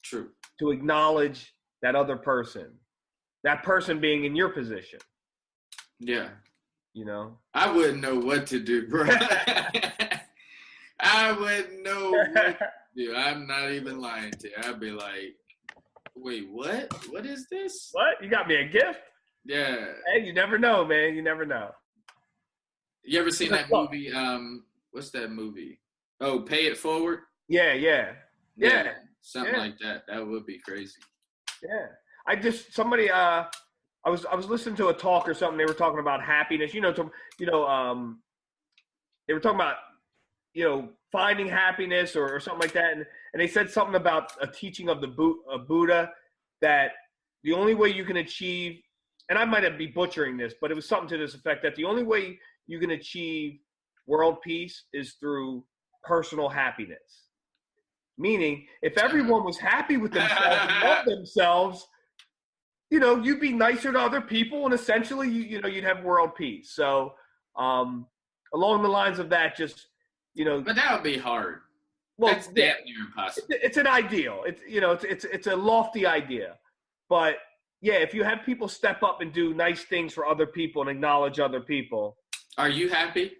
True. to acknowledge that other person, that person being in your position. Yeah. You know? I wouldn't know what to do, bro. I wouldn't know what to do. I'm not even lying to you. I'd be like, wait, what? What is this? What? You got me a gift? Yeah. Hey, you never know, man. You never know. You ever seen that movie? What's that movie? Oh, Pay It Forward? Yeah. Something like that. That would be crazy. Yeah. I was listening to a talk or something. They were talking about happiness. They were talking about, finding happiness or something like that. And they said something about a teaching of Buddha, that the only way you can achieve, and I might be butchering this, but it was something to this effect, that the only way you can achieve world peace is through personal happiness. Meaning, if everyone was happy with themselves and loved themselves, you'd be nicer to other people, and essentially, you'd have world peace. So, along the lines of that, just, But that would be hard. Well, that's damn near impossible. It's an ideal. It's a lofty idea, but yeah, if you have people step up and do nice things for other people and acknowledge other people. Are you happy?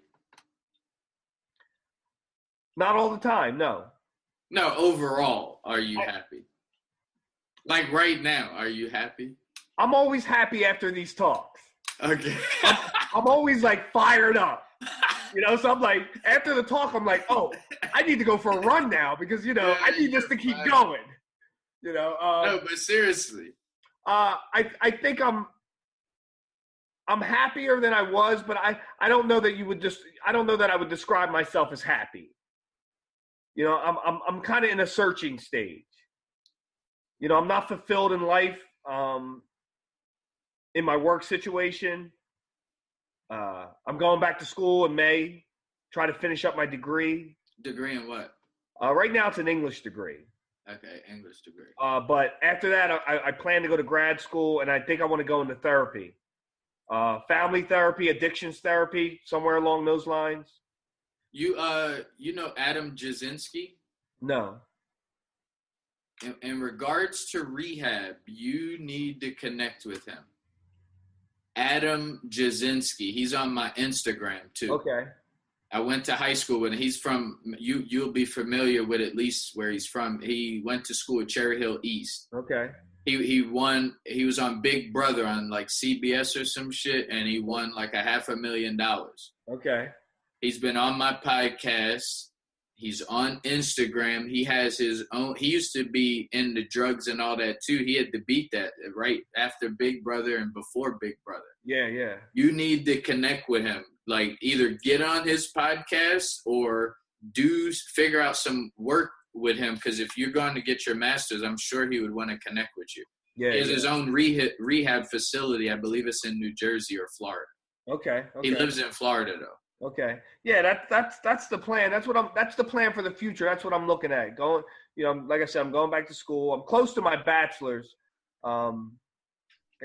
Not all the time, no. No, overall, are you happy? Like right now, are you happy? I'm always happy after these talks. Okay. I'm always like fired up. So I'm like, after the talk, I'm like, oh, I need to go for a run now because, I need this to keep going. No, but seriously. I think I'm happier than I was, but I don't know that I don't know that I would describe myself as happy. I'm kind of in a searching stage. I'm not fulfilled in life, in my work situation. I'm going back to school in May, try to finish up my degree. Degree in what? Right now it's an English degree. Okay, English degree. But after that, I plan to go to grad school, and I think I want to go into therapy. Family therapy, addictions therapy, somewhere along those lines. You know Adam Jasinski? No. In regards to rehab, you need to connect with him. Adam Jasinski. He's on my Instagram too. Okay. I went to high school with him. He's from you'll be familiar with at least where he's from. He went to school at Cherry Hill East. Okay. He was on Big Brother on like CBS or some shit, and he won like $500,000. Okay. He's been on my podcast. He's on Instagram. He has his own. He used to be into drugs and all that too. He had to beat that right after Big Brother and before Big Brother. Yeah. You need to connect with him. Like either get on his podcast or figure out some work with him. Because if you're going to get your master's, I'm sure he would want to connect with you. Yeah. He has his own rehab facility. I believe it's in New Jersey or Florida. Okay. He lives in Florida though. Okay. Yeah, that's the plan. That's the plan for the future. That's what I'm looking at. Going, like I said, I'm going back to school. I'm close to my bachelor's. I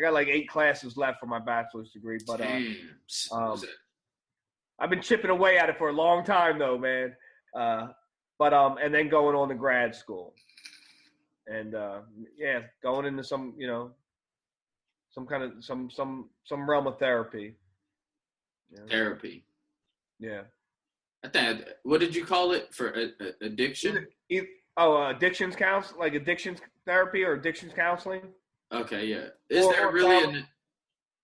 got like 8 classes left for my bachelor's degree, but I've been chipping away at it for a long time though, man. And then going on to grad school. And going into some, some kind of some realm of therapy. Therapy. Yeah. I think. What did you call it for addiction? Addictions counseling, like addictions therapy or addictions counseling. Okay, yeah. Is there really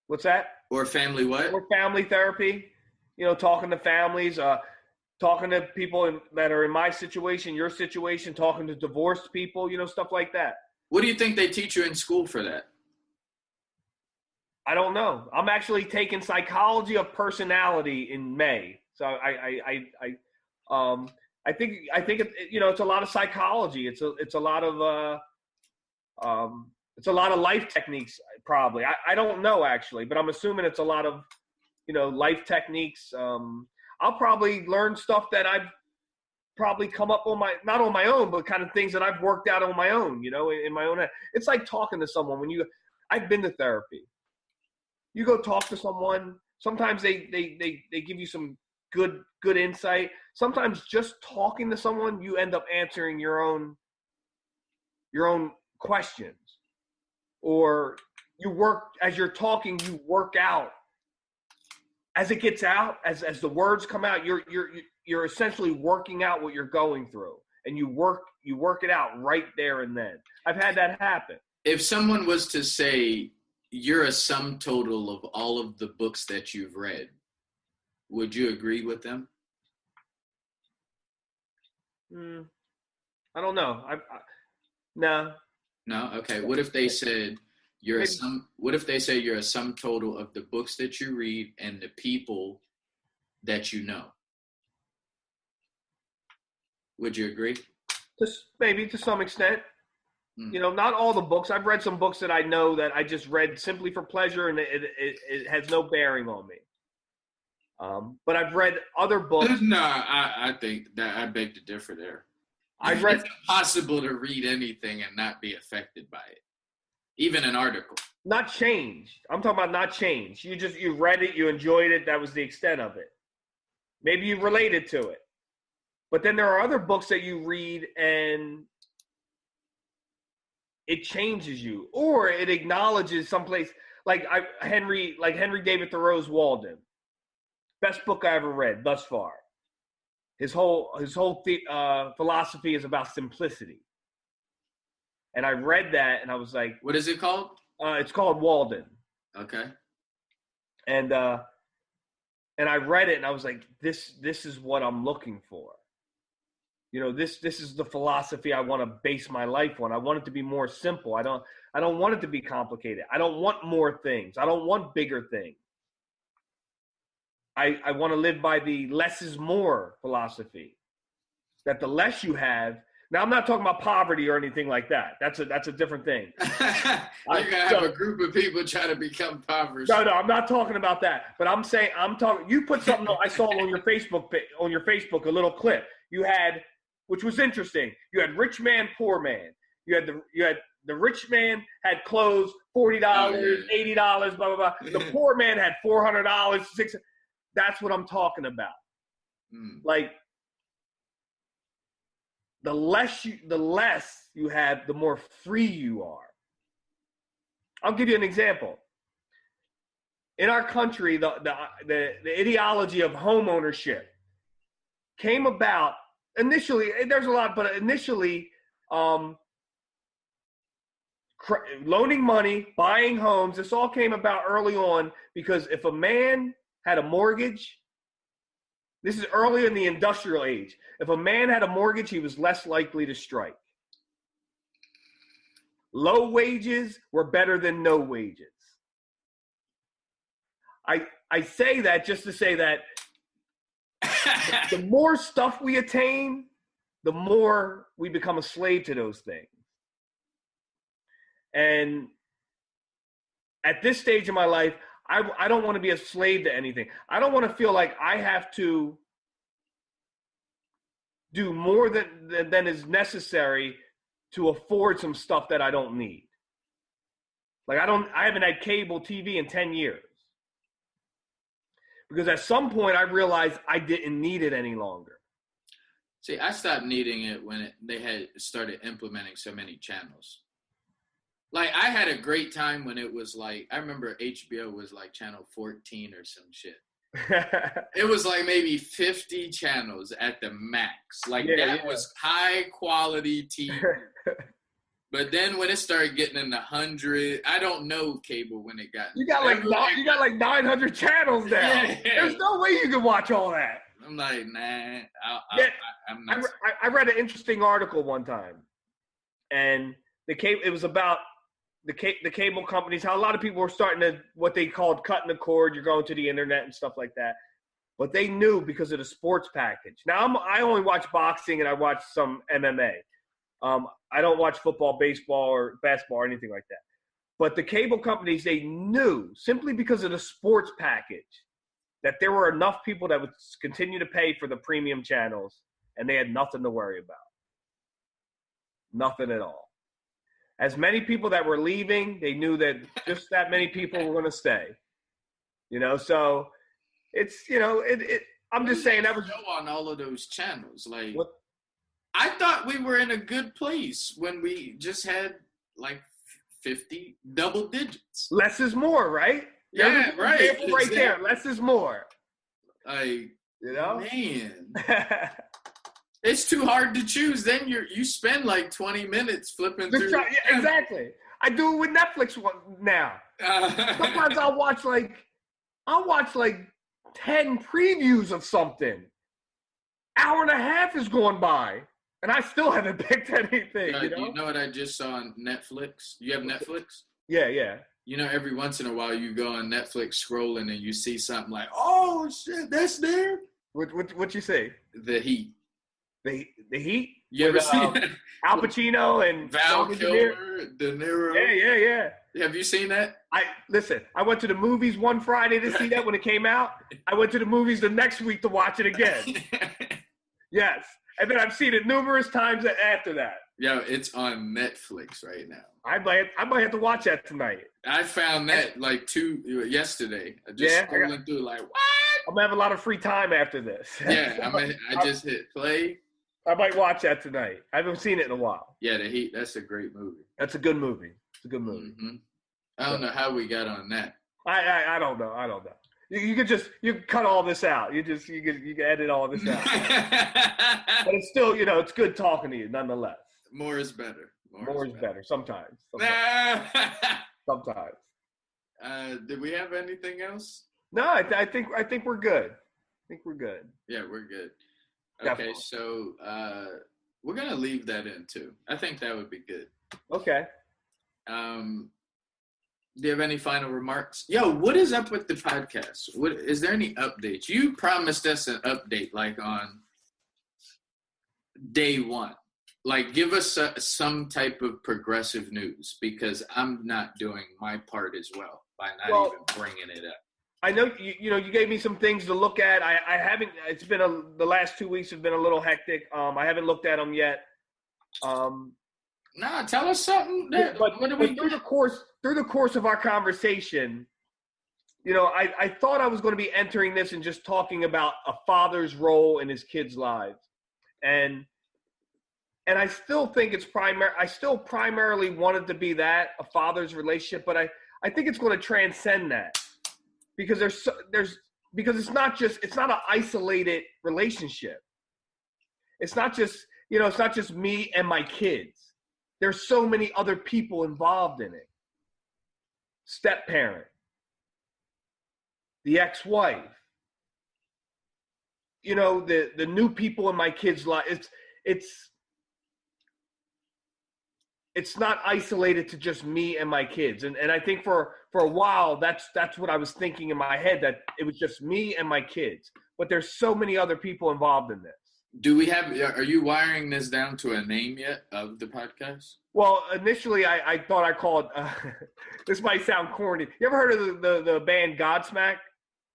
what's that? Or family what? Or family therapy. Talking to families, talking to people that are in my situation, your situation, talking to divorced people, stuff like that. What do you think they teach you in school for that? I don't know. I'm actually taking psychology of personality in May. So I think it's a lot of psychology. It's a lot of life techniques probably. I don't know actually, but I'm assuming it's a lot of life techniques. I'll probably learn stuff that I've probably come up on not on my own, but kind of things that I've worked out on my own. In my own head. It's like talking to someone I've been to therapy. You go talk to someone. Sometimes they give you some good insight. Sometimes just talking to someone, you end up answering your own your own questions, or you work as you're talking, you work out. As it gets out, as the words come out, you're essentially working out what you're going through, and you work it out right there and then. I've had that happen. If someone was to say you're a sum total of all of the books that you've read, would you agree with them? I don't know. No. No. Okay. What if they said you're What if they say you're a sum total of the books that you read and the people that you know? Would you agree? Just maybe to some extent. Not all the books. I've read some books that I know that I just read simply for pleasure, and it has no bearing on me. But I've read other books. No, I think that I beg to differ there. It's impossible to read anything and not be affected by it, even an article. Not changed. I'm talking about not changed. You read it, you enjoyed it. That was the extent of it. Maybe you related to it. But then there are other books that you read and it changes you, or it acknowledges someplace like Henry David Thoreau's Walden. Best book I ever read thus far. His whole philosophy is about simplicity. And I read that and I was like, what is it called? It's called Walden. Okay. And I read it and I was like, this is what I'm looking for. This is the philosophy I want to base my life on. I want it to be more simple. I don't want it to be complicated. I don't want more things. I don't want bigger things. I want to live by the less is more philosophy. That the less you have. Now, I'm not talking about poverty or anything like that. That's a different thing. You're gonna have a group of people trying to become impoverished. No, I'm not talking about that. But I'm saying you put something I saw on your Facebook a little clip. You had, which was interesting. You had rich man, poor man. You had the rich man had clothes, $40, $80, blah blah blah. The poor man had $400, $600. That's what I'm talking about. Like the less you have, the more free you are. I'll give you an example. In our country, the ideology of home ownership came about initially. There's a lot, but initially, loaning money, buying homes. This all came about early on because if a man had a mortgage, this is early in the industrial age. If a man had a mortgage, he was less likely to strike. Low wages were better than no wages. I say that just to say that the more stuff we attain, the more we become a slave to those things. And at this stage of my life, I don't want to be a slave to anything. I don't want to feel like I have to do more than is necessary to afford some stuff that I don't need. Like I haven't had cable TV in 10 years. Because at some point I realized I didn't need it any longer. See, I stopped needing it when they had started implementing so many channels. Like, I had a great time when it was like, I remember HBO was like channel 14 or some shit. It was like maybe 50 channels at the max. Like, that was high quality TV. But then when it started getting in the 100, I don't know cable when it got. You got like 900 channels now. Yeah. There's no way you can watch all that. I'm like, nah. I'm not. I read an interesting article one time, and it was about the cable companies, how a lot of people were starting to, what they called cutting the cord. You're going to the internet and stuff like that. But they knew because of the sports package. Now, I only watch boxing and I watch some MMA. I don't watch football, baseball, or basketball or anything like that. But the cable companies, they knew, simply because of the sports package, that there were enough people that would continue to pay for the premium channels, and they had nothing to worry about. Nothing at all. As many people that were leaving, they knew that just that many people were going to stay. So it's, I'm just saying that was on all of those channels. Like, I thought we were in a good place when we just had like 50 double digits. Less is more, right? Yeah, right. Example right there. Less is more. Like, you know, man, it's too hard to choose. Then you spend like 20 minutes flipping through. Yeah, exactly. I do it with Netflix now. Sometimes I'll watch like 10 previews of something. Hour and a half is going by, and I still haven't picked anything. You know what I just saw on Netflix? You have Netflix? Yeah. You know, every once in a while you go on Netflix scrolling and you see something like, oh shit, that's there. What you say? The Heat. The Heat? You ever seen that? Al Pacino and Val Kilmer, De Niro. Yeah. Have you seen that? Listen, I went to the movies one Friday to see that when it came out. I went to the movies the next week to watch it again. Yes. And then I've seen it numerous times after that. Yo, it's on Netflix right now. I might have to watch that tonight. I found that yesterday. I just scrolling through like, what? I'm gonna have a lot of free time after this. Yeah, I just hit play. I might watch that tonight. I haven't seen it in a while. Yeah, The Heat. That's a great movie. That's a good movie. It's a good movie. Mm-hmm. I don't know how we got on that. I don't know. You could cut all this out. You can edit all this out. But it's still, it's good talking to you nonetheless. More is better. More is better. Sometimes. Sometimes. Did we have anything else? No, I think we're good. I think we're good. Yeah, we're good. Definitely. Okay, so we're gonna leave that in too. I think that would be good. Okay. Do you have any final remarks? Yo, what is up with the podcast? Is there any updates? You promised us an update like on day one. Like, give us some type of progressive news, because I'm not doing my part as well by not even bringing it up. I know you gave me some things to look at. I haven't. It's been the last 2 weeks have been a little hectic. I haven't looked at them yet. Nah, tell us something. But through the course of our conversation, I thought I was going to be entering this and just talking about a father's role in his kids' lives, and I still think it's primary. I still primarily wanted to be that, a father's relationship, but I think it's going to transcend that, because because it's not an isolated relationship. It's not just me and my kids. There's so many other people involved in it. Step-parent, the ex-wife, the new people in my kids' life. It's not isolated to just me and my kids. And I think for a while, that's what I was thinking in my head, that it was just me and my kids. But there's so many other people involved in this. Are you wiring this down to a name yet of the podcast? Well, initially I thought I called, this might sound corny. You ever heard of the band Godsmack?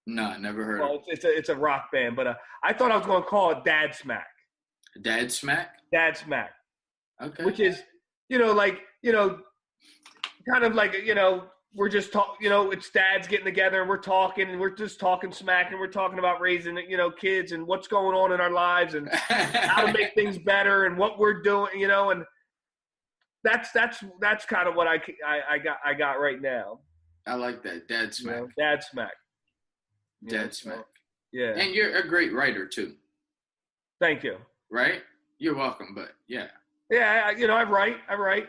No, I never heard of it. It's a rock band, but I thought I was going to call it Dad Smack. Dad Smack? Dad Smack. Okay. Which is, kind of like, we're just talking, it's dads getting together and we're talking and we're just talking smack and we're talking about raising, kids and what's going on in our lives and how to make things better and what we're doing, and that's kind of what I got right now. I like that. Dad Smack. Dad Smack. Dad Smack. Yeah. And you're a great writer too. Thank you. Right? You're welcome, but yeah. Yeah, I write.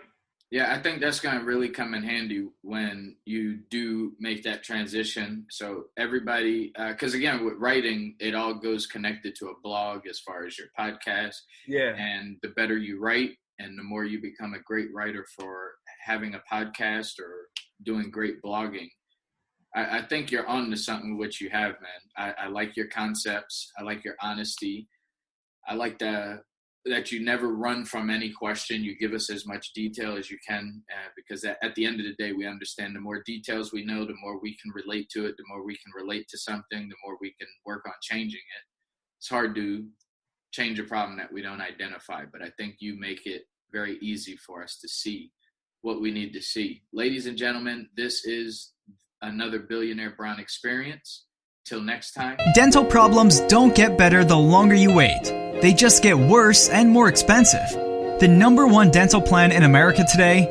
Yeah, I think that's going to really come in handy when you do make that transition. So everybody, because again, with writing, it all goes connected to a blog as far as your podcast. Yeah. And the better you write and the more you become a great writer for having a podcast or doing great blogging, I think you're on to something which you have, man. I like your concepts. I like your honesty. I like that you never run from any question. You give us as much detail as you can, because at the end of the day, we understand the more details we know, the more we can relate to it, the more we can relate to something, the more we can work on changing it. It's hard to change a problem that we don't identify, but I think you make it very easy for us to see what we need to see. Ladies and gentlemen, this is another Billionaire Brown experience. Till next time. Dental problems don't get better the longer you wait. They just get worse and more expensive. The #1 dental plan in America today